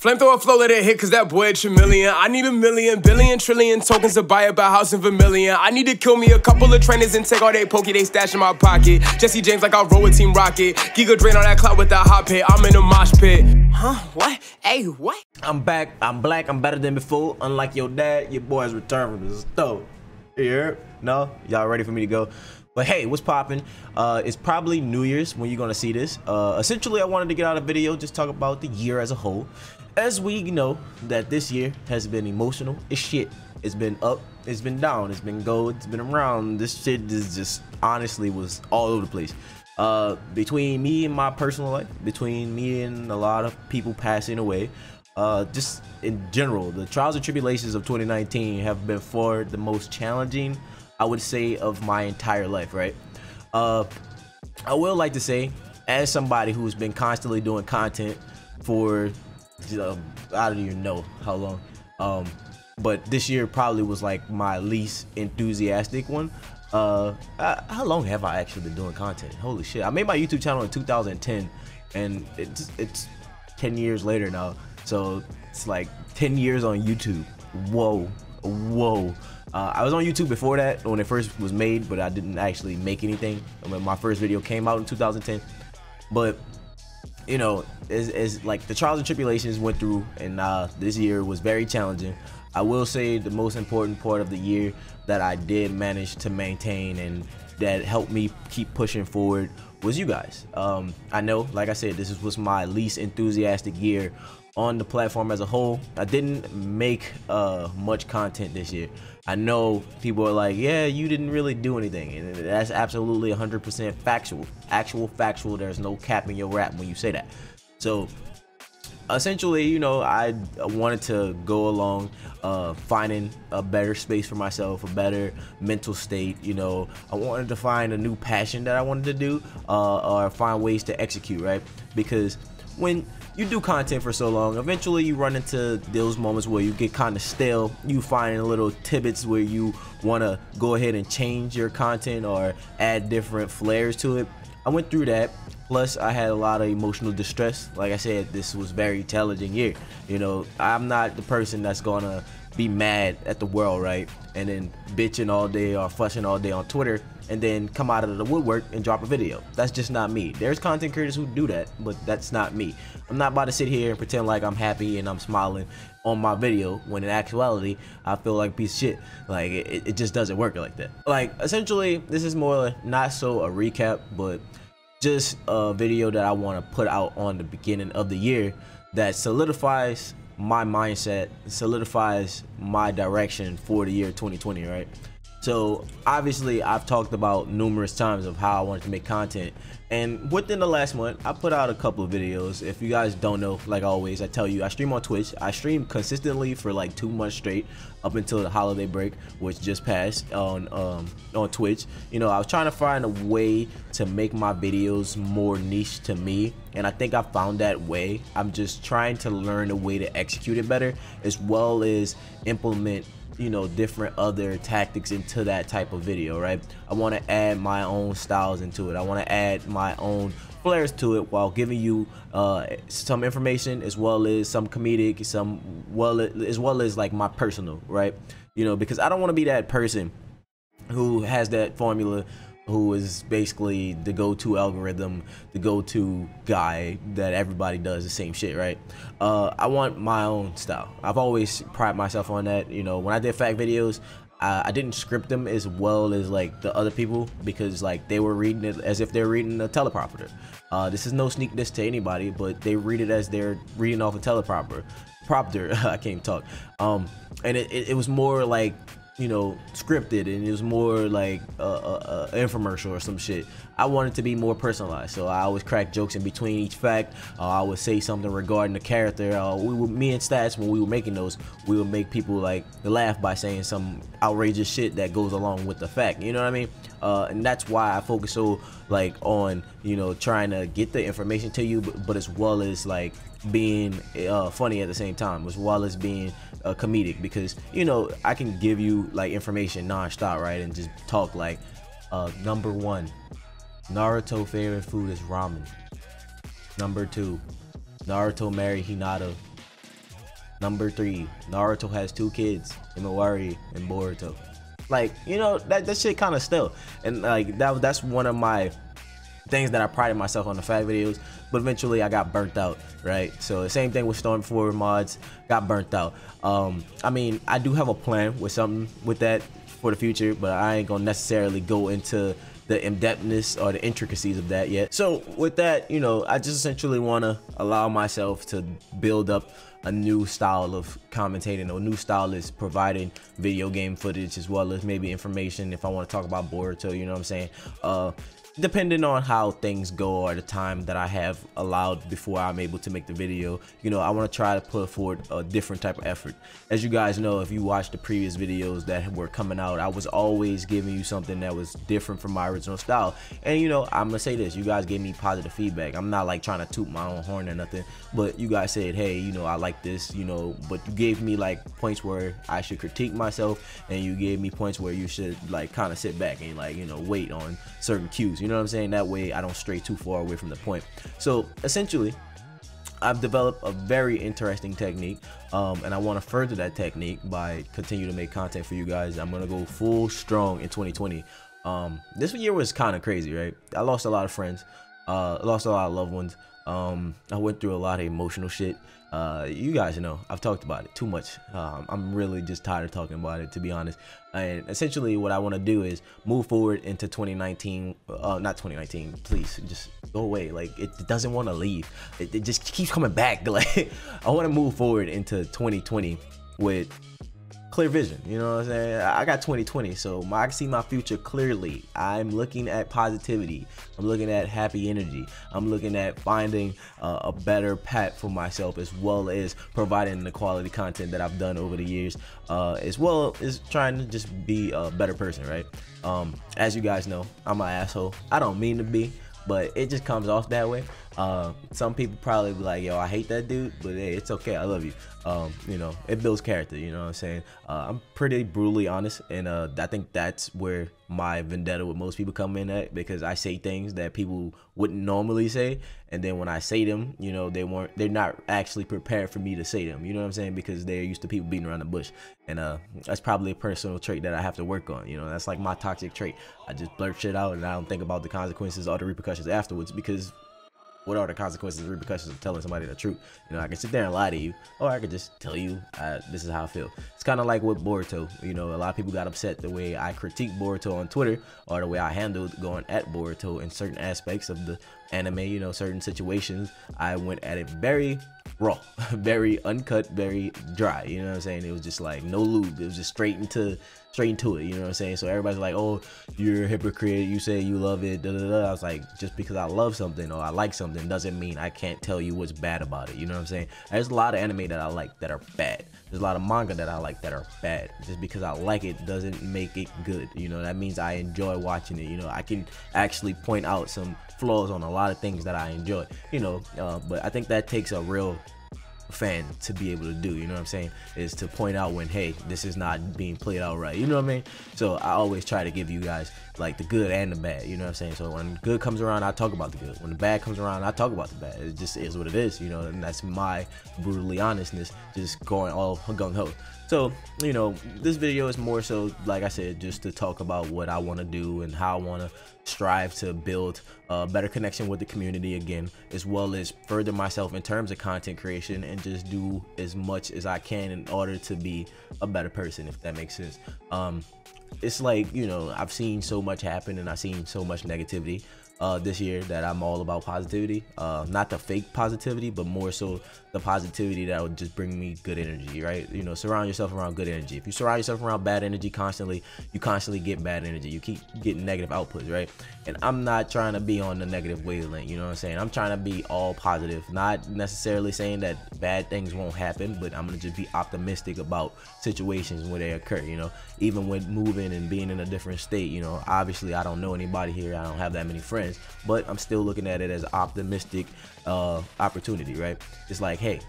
Flamethrower flow, let it hit, cause that boy a chameleon. I need a million, billion, trillion tokens to buy up a house in Vermilion. I need to kill me a couple of trainers and take all they pokey, they stash in my pocket. Jesse James like I roll with Team Rocket. Giga drain on that clout with that hot pit. I'm in a mosh pit. Huh? What? Hey, what? I'm back, I'm black, I'm better than before. Unlike your dad, your boy's returned from the stove. Here? No? Y'all ready for me to go? But hey, what's poppin'? It's probably New Year's when you're gonna see this. Essentially, I wanted to get out a video, just talk about the year as a whole. As we know that this year has been emotional as shit. It's been up, it's been down, it's been gold, it's been around. This shit is just honestly was all over the place. Between me and my personal life, between me and a lot of people passing away, just in general, the trials and tribulations of 2019 have been far the most challenging, I would say, of my entire life, right? I will like to say, as somebody who's been constantly doing content for I don't even know how long, but this year probably was like my least enthusiastic one. How long have I actually been doing content? Holy shit, I made my YouTube channel in 2010 and it's 10 years later now, so it's like 10 years on YouTube. Whoa. I was on YouTube before that when it first was made, but I didn't actually make anything. I mean, my first video came out in 2010, but you know, as like the trials and tribulations went through, and this year was very challenging. I will say the most important part of the year that I did manage to maintain and that helped me keep pushing forward was you guys. I know, like I said, this was my least enthusiastic year on the platform as a whole. I didn't make much content this year. I know people are like, yeah, you didn't really do anything, and that's absolutely 100% factual, actual factual. There's no cap in your rap when you say that. So essentially, you know, I wanted to go along finding a better space for myself, a better mental state. You know, I wanted to find a new passion that I wanted to do, or find ways to execute, right? Because when you do content for so long, eventually you run into those moments where you get kind of stale. You find little tidbits where you want to go ahead and change your content or add different flares to it. I went through that. Plus, I had a lot of emotional distress. Like I said, this was a very challenging year. You know, I'm not the person that's gonna be mad at the world, right? And then bitching all day or fussing all day on Twitter and then come out of the woodwork and drop a video. That's just not me. There's content creators who do that, but that's not me. I'm not about to sit here and pretend like I'm happy and I'm smiling on my video when in actuality I feel like a piece of shit. Like it just doesn't work like that. Like essentially, this is more not so a recap, but just a video that I want to put out on the beginning of the year that solidifies my mindset, solidifies my direction for the year 2020, right? So obviously I've talked about numerous times of how I wanted to make content, and within the last month I put out a couple of videos. If you guys don't know, like always I tell you, I stream on Twitch. I streamed consistently for like 2 months straight up until the holiday break, which just passed on Twitch. You know, I was trying to find a way to make my videos more niche to me, and I think I found that way. I'm just trying to learn a way to execute it better, as well as implement, you know, different other tactics into that type of video, right? I want to add my own styles into it. I want to add my own flares to it while giving you some information, as well as some comedic, as well as like my personal, right? You know, because I don't want to be that person who has that formula, who is basically the go-to algorithm, the go-to guy that everybody does the same shit, right? I want my own style. I've always prided myself on that. You know, when I did fact videos, I didn't script them as well as like the other people, because like they were reading it as if they're reading a teleprompter. This is no sneak diss to anybody, but they read it as they're reading off a teleprompter. I can't even talk. And it was more like, you know, scripted, and it was more like a infomercial or some shit. I wanted to be more personalized, so I always crack jokes in between each fact. I would say something regarding the character. Me and Stats, when we were making those, we would make people like laugh by saying some outrageous shit that goes along with the fact, you know what I mean? And that's why I focus so like on, you know, trying to get the information to you, but as well as like being funny at the same time, as well as being comedic, because you know I can give you like information non-stop, right, and just talk like number 1, Naruto favorite food is ramen. Number 2, Naruto married Hinata. Number 3, Naruto has 2 kids, Himawari and Boruto. Like, you know, that shit kind of still, and like that's one of my things that I prided myself on the fact videos, but eventually I got burnt out, right? So the same thing with Storm Forward mods, got burnt out. I mean, I do have a plan with something with that for the future, but I ain't gonna necessarily go into the in-depthness or the intricacies of that yet. So with that, you know, I just essentially want to allow myself to build up a new style of commentating, or new style is providing video game footage as well as maybe information if I want to talk about Boruto, you know what I'm saying? Depending on how things go or the time that I have allowed before I'm able to make the video, you know, I want to try to put forward a different type of effort. As you guys know, if you watched the previous videos that were coming out, I was always giving you something that was different from my original style. And you know, I'm gonna say this, you guys gave me positive feedback. I'm not like trying to toot my own horn or nothing, but you guys said, hey, you know, I like this, you know, but you gave me like points where I should critique myself, and you gave me points where you should like kind of sit back and like, you know, wait on certain cues, you know what I'm saying? That way I don't stray too far away from the point. So essentially, I've developed a very interesting technique, and I want to further that technique by continuing to make content for you guys. I'm gonna go full strong in 2020. This year was kind of crazy, right? I lost a lot of friends, lost a lot of loved ones. I went through a lot of emotional shit. You guys know I've talked about it too much. I'm really just tired of talking about it, to be honest. And essentially what I want to do is move forward into 2019, not 2019, please just go away. Like, it doesn't want to leave. It just keeps coming back. Like, I want to move forward into 2020 with clear vision, you know what I'm saying? I got 2020, so I can see my future clearly. I'm looking at positivity, I'm looking at happy energy, I'm looking at finding a better path for myself, as well as providing the quality content that I've done over the years, as well as trying to just be a better person, right? As you guys know, I'm an asshole. I don't mean to be, but it just comes off that way. Some people probably be like, yo, I hate that dude, but hey, it's okay, I love you. You know, it builds character, you know what I'm saying? I'm pretty brutally honest, and I think that's where my vendetta with most people come in at, because I say things that people wouldn't normally say, and then when I say them, you know, they're not actually prepared for me to say them, you know what I'm saying? Because they're used to people beating around the bush, and that's probably a personal trait that I have to work on, you know? That's like my toxic trait. I just blurt shit out, and I don't think about the consequences or the repercussions afterwards, because what are the consequences and repercussions of telling somebody the truth? You know, I can sit there and lie to you, or I could just tell you this is how I feel. It's kind of like with Boruto. You know, a lot of people got upset the way I critiqued Boruto on Twitter, or the way I handled going at Boruto in certain aspects of the anime, you know, certain situations. I went at it very raw, very uncut, very dry, you know what I'm saying? It was just like no lube. It was just straight into it, you know what I'm saying? So everybody's like, oh, you're a hypocrite, you say you love it, da, da, da. I was like, just because I love something or I like something doesn't mean I can't tell you what's bad about it, you know what I'm saying? There's a lot of anime that I like that are bad. There's a lot of manga that I like that are bad. Just because I like it doesn't make it good, you know? That means I enjoy watching it, you know? I can actually point out some flaws on a lot of things that I enjoy, you know? But I think that takes a real fan to be able to do, you know what I'm saying, is to point out when, hey, this is not being played out right, you know what I mean? So I always try to give you guys like the good and the bad, you know what I'm saying? So when good comes around, I talk about the good. When the bad comes around, I talk about the bad. It just is what it is, you know, and that's my brutally honestness, just going all gung-ho. So, you know, this video is more so, like I said, just to talk about what I want to do and how I want to strive to build a better connection with the community again, as well as further myself in terms of content creation, and just do as much as I can in order to be a better person, if that makes sense. It's like, you know, I've seen so much happen and I've seen so much negativity this year that I'm all about positivity. Not the fake positivity, but more so the positivity that would just bring me good energy, right? You know, surround yourself around good energy. If you surround yourself around bad energy constantly, you constantly get bad energy. You keep getting negative outputs, right? And I'm not trying to be on the negative wavelength, you know what I'm saying? I'm trying to be all positive, not necessarily saying that bad things won't happen, but I'm gonna just be optimistic about situations when they occur, you know? Even with moving and being in a different state, you know, obviously I don't know anybody here, I don't have that many friends, but I'm still looking at it as optimistic opportunity, right? It's like, hey,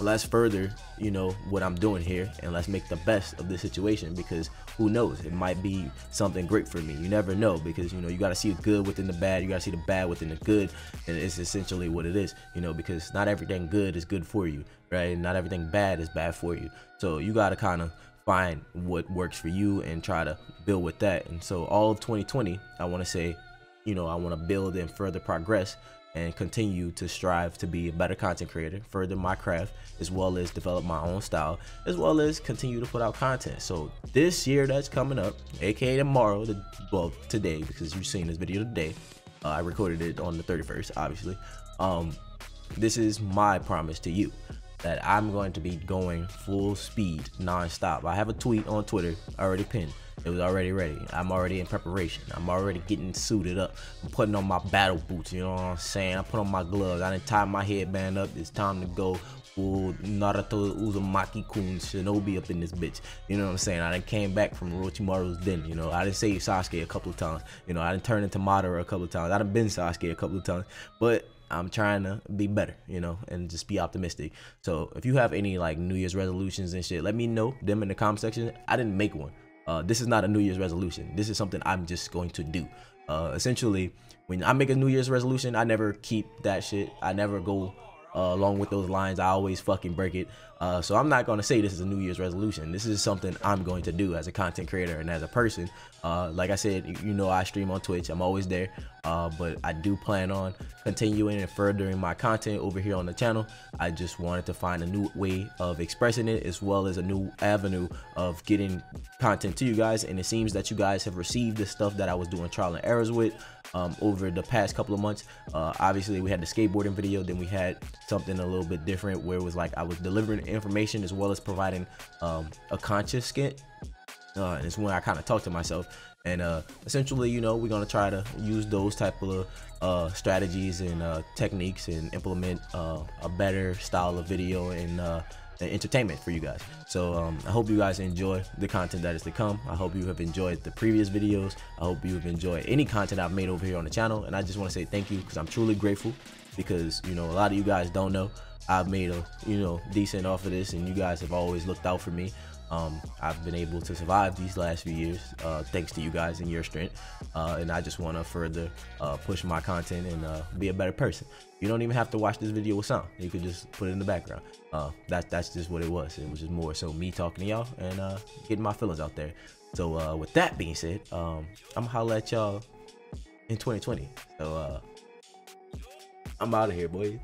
let's further, you know, what I'm doing here, and let's make the best of this situation, because who knows, it might be something great for me. You never know, because, you know, you got to see the good within the bad, you got to see the bad within the good, and it's essentially what it is, you know, because not everything good is good for you, right? Not everything bad is bad for you. So you got to kind of find what works for you and try to build with that. And so all of 2020, I want to say, you know, I want to build and further progress and continue to strive to be a better content creator, further my craft, as well as develop my own style, as well as continue to put out content. So this year that's coming up, aka tomorrow, well, today, because you're seeing this video today, I recorded it on the 31st, obviously. This is my promise to you, that I'm going to be going full speed, non-stop. I have a tweet on Twitter already pinned. It was already ready. I'm already in preparation. I'm already getting suited up. I'm putting on my battle boots, you know what I'm saying? I put on my gloves. I done tied my headband up. It's time to go full Naruto Uzumaki-kun Shinobi up in this bitch. You know what I'm saying? I done came back from Orochimaru's den, you know? I done saved Sasuke a couple of times. You know, I done turned into Madara a couple of times. I done been Sasuke a couple of times. But I'm trying to be better, you know, and just be optimistic. So if you have any like New Year's resolutions and shit, let me know them in the comment section. I didn't make one. This is not a New Year's resolution. This is something I'm just going to do. Essentially, when I make a New Year's resolution, I never keep that shit. I never go along with those lines. I always fucking break it. So I'm not going to say this is a New Year's resolution. This is something I'm going to do as a content creator and as a person. Like I said, you know, I stream on Twitch. I'm always there. But I do plan on continuing and furthering my content over here on the channel. I just wanted to find a new way of expressing it, as well as a new avenue of getting content to you guys. And it seems that you guys have received the stuff that I was doing trial and errors with over the past couple of months. Obviously, we had the skateboarding video. Then we had something a little bit different, where it was like I was delivering information as well as providing a conscious skit. And it's when I kind of talk to myself. And essentially, you know, we're gonna try to use those type of strategies and techniques and implement a better style of video and entertainment for you guys. So I hope you guys enjoy the content that is to come. I hope you have enjoyed the previous videos. I hope you have enjoyed any content I've made over here on the channel. And I just want to say thank you, because I'm truly grateful, because, you know, a lot of you guys don't know I've made a, you know, decent off of this, and you guys have always looked out for me. I've been able to survive these last few years thanks to you guys and your strength, and I just want to further push my content and be a better person. You don't even have to watch this video with sound. You could just put it in the background. That's just what it was. It was just more so me talking to y'all and getting my feelings out there. So with that being said, I'm gonna holla at y'all in 2020. So I'm out of here, boy.